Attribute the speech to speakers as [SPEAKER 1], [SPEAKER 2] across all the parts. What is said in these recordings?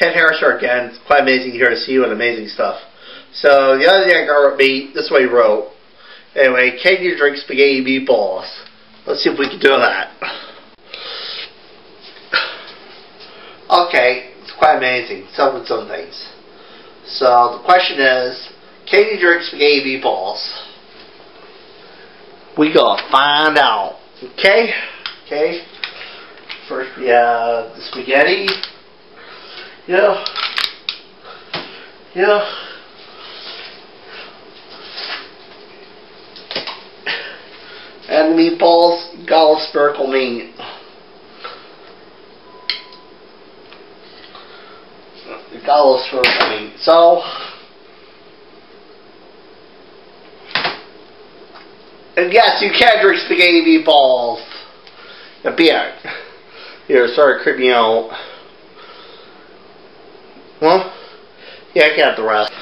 [SPEAKER 1] Ted Harris here again. It's quite amazing here to see you and amazing stuff. So, the other thing I got me, this is what he wrote. Anyway, can you drink spaghetti meatballs? Let's see if we can do that. Okay, it's quite amazing. Some things. So, the question is, can you drink spaghetti meatballs? We gonna find out. Okay? Okay? First we have the spaghetti. Yeah. Yeah. And the meatballs, got a spherical meat. Got a spherical meat. So, and yes, you can drink spaghetti meatballs. The beer. Here, sorry, creep me out. Well, yeah, I got the rest.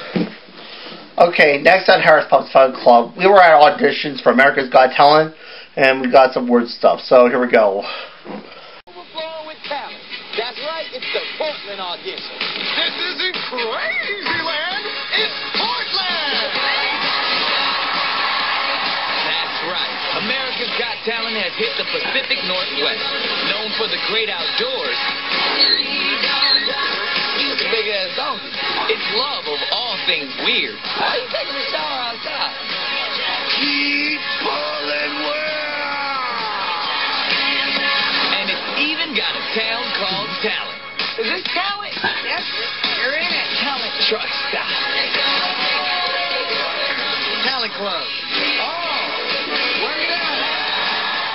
[SPEAKER 1] Okay, next on Harris Pump's Fun Club, we were at auditions for America's Got Talent, and we got some weird stuff. So here we go.
[SPEAKER 2] Overflowing with talent. That's right, it's the Portland audition. This isn't crazy land, it's Portland! That's right. America's Got Talent has hit the Pacific Northwest, known for the great outdoors. It's a big ass donkey. It's love of all things weird. Why are you taking a shower outside? Keep pulling and it's even got a town called Talent. Is this Talent? Yes, you're in it. Talent truck stop. Talent Club. Work it out.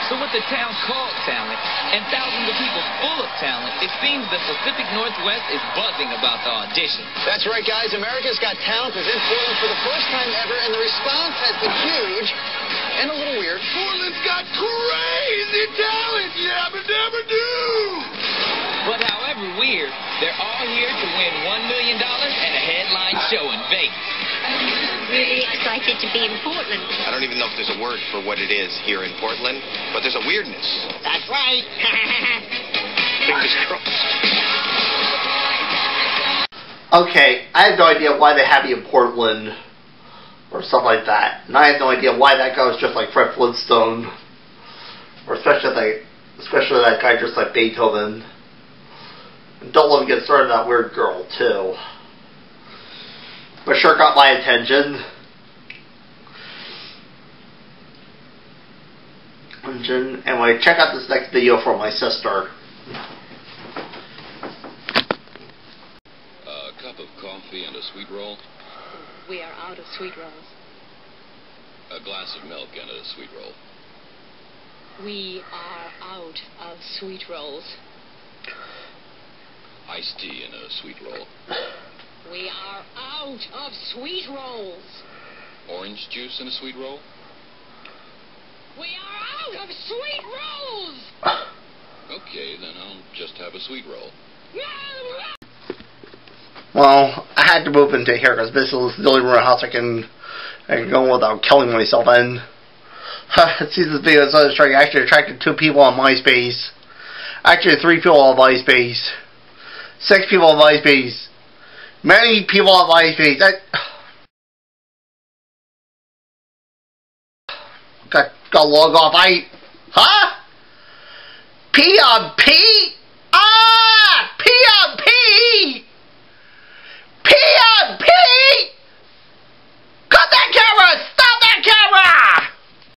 [SPEAKER 2] So with the town called Talent, and thousands of people full of talent, it seems the Pacific Northwest is buzzing about the audition.
[SPEAKER 3] That's right, guys. America's Got Talent is in Portland for the first time ever, and the response has been huge and a little weird.
[SPEAKER 2] Portland's got crazy talent, yabba-dabba do! But however weird, they're all here to win $1 million and a headline show in Vegas.
[SPEAKER 4] Really excited to be in Portland.
[SPEAKER 5] I don't even know if there's a word for what it is here in Portland, but there's a weirdness.
[SPEAKER 4] That's right.
[SPEAKER 5] Fingers crossed.
[SPEAKER 1] Okay, I have no idea why they have me in Portland or something like that. And I have no idea why that guy was just like Fred Flintstone. Or especially that guy just like Beethoven. And don't let me get started on that weird girl too. But sure got my attention. Anyway, check out this next video from my sister.
[SPEAKER 6] A cup of coffee and a sweet roll.
[SPEAKER 4] We are out of sweet rolls.
[SPEAKER 6] A glass of milk and a sweet roll.
[SPEAKER 4] We are out of sweet rolls.
[SPEAKER 6] Iced tea and a sweet roll.
[SPEAKER 4] We are out of sweet rolls.
[SPEAKER 6] Orange juice and a sweet roll.
[SPEAKER 4] We are out of sweet rolls.
[SPEAKER 6] Okay, then I'll just have a sweet roll.
[SPEAKER 1] Well, I had to move into here because this is the only room in the house I can go without killing myself in. See this video, so I actually attracted 2 people on MySpace. Actually 3 people on MySpace. 6 people on MySpace. Many people on MySpace. Got log off. Huh? P on P? Ah!